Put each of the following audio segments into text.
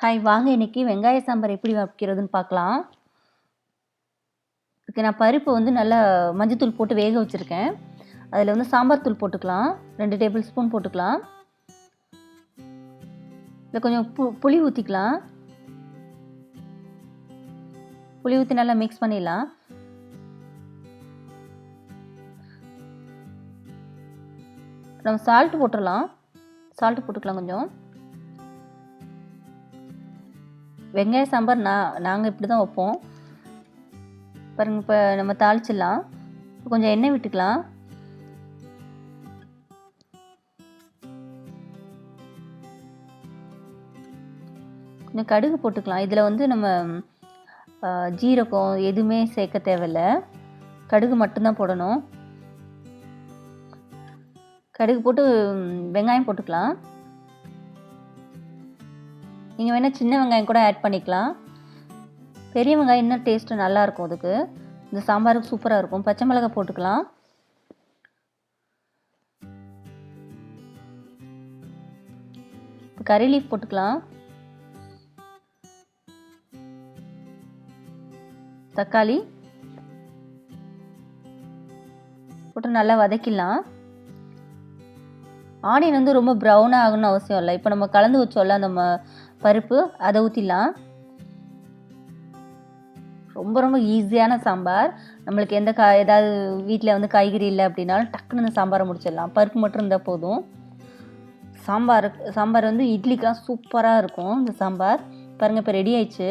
Hi, வாங்க இன்னைக்கு வெங்காய சாம்பார் எப்படி வைக்கிறதுன்னு பார்க்கலாம். இதுக்கு நான் பருப்பு வந்து நல்லா மஞ்சத்தூள் போட்டு வேக வச்சுருக்கேன். அதில் வந்து சாம்பார் தூள் போட்டுக்கலாம். 2 டேபிள் ஸ்பூன் போட்டுக்கலாம். இதில் கொஞ்சம் புளி ஊற்றிக்கலாம். புளி ஊற்றி நல்லா மிக்ஸ் பண்ணிடலாம். நம்ம சால்ட் போட்டுடலாம். கொஞ்சம். வெங்காய சாம்பார் நாங்கள் இப்படி தான் வைப்போம். பாருங்கள், இப்போ நம்ம தாளிச்சிடலாம். கொஞ்சம் எண்ணெய் விட்டுக்கலாம். கொஞ்சம் கடுகு போட்டுக்கலாம். இதில் வந்து நம்ம ஜீரகம் எதுவுமே சேர்க்க தேவையில்லை. கடுகு மட்டும்தான் போடணும். கடுகு போட்டு வெங்காயம் போட்டுக்கலாம். நீங்கள் வேணால் சின்ன வெங்காயம் கூட ஆட் பண்ணிக்கலாம். பெரிய வெங்காயம் இன்னும் டேஸ்ட்டு நல்லாயிருக்கும். அதுக்கு இந்த சாம்பாருக்கு சூப்பராக இருக்கும். பச்சை மிளகாய் போட்டுக்கலாம். கறி லீஃப் போட்டுக்கலாம். தக்காளி போட்டு நல்லா வதக்கிடலாம். ஆனியன் வந்து ரொம்ப ப்ரௌனாக ஆகணும்னு அவசியம் இல்லை. இப்போ நம்ம கலந்து வச்சோம்ல அந்த பருப்பு, அதை ஊற்றிடலாம். ரொம்ப ஈஸியான சாம்பார். நம்மளுக்கு ஏதாவது வீட்டில் வந்து காய்கறி இல்லை அப்படின்னாலும் டக்குன்னு இந்த சாம்பாரை முடிச்சிடலாம். பருப்பு மட்டும் இருந்தால் போதும். சாம்பார் வந்து இட்லிக்கெலாம் சூப்பராக இருக்கும். இந்த சாம்பார் பாருங்கள், இப்போ ரெடி ஆயிடுச்சு.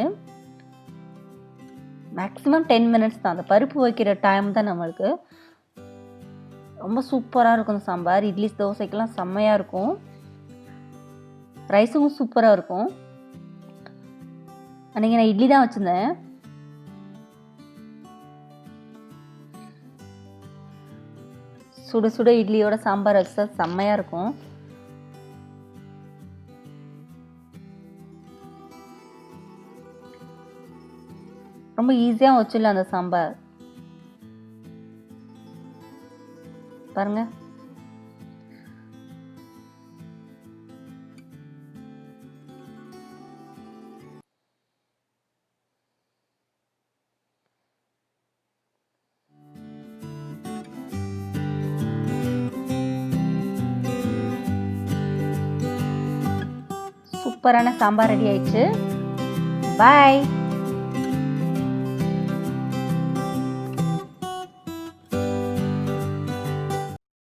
மேக்ஸிமம் 10 மினிட்ஸ் தான். அந்த பருப்பு வைக்கிற டைம் தான் நம்மளுக்கு. ரொம்ப சூப்பராக இருக்கும் இந்த சாம்பார். இட்லி தோசைக்கெல்லாம் செம்மையாக இருக்கும். ரைஸும் சூப்பராக இருக்கும். அன்றைக்கி நான் இட்லி தான் வச்சுருந்தேன். சுட சுட இட்லியோட சாம்பார் வச்சா செம்மையாக இருக்கும். ரொம்ப ஈஸியாக வச்சிடலாம் அந்த சாம்பார். பாருங்க, சூப்பரான சாம்பார் ரெடி ஆயிடுச்சு. பாய்.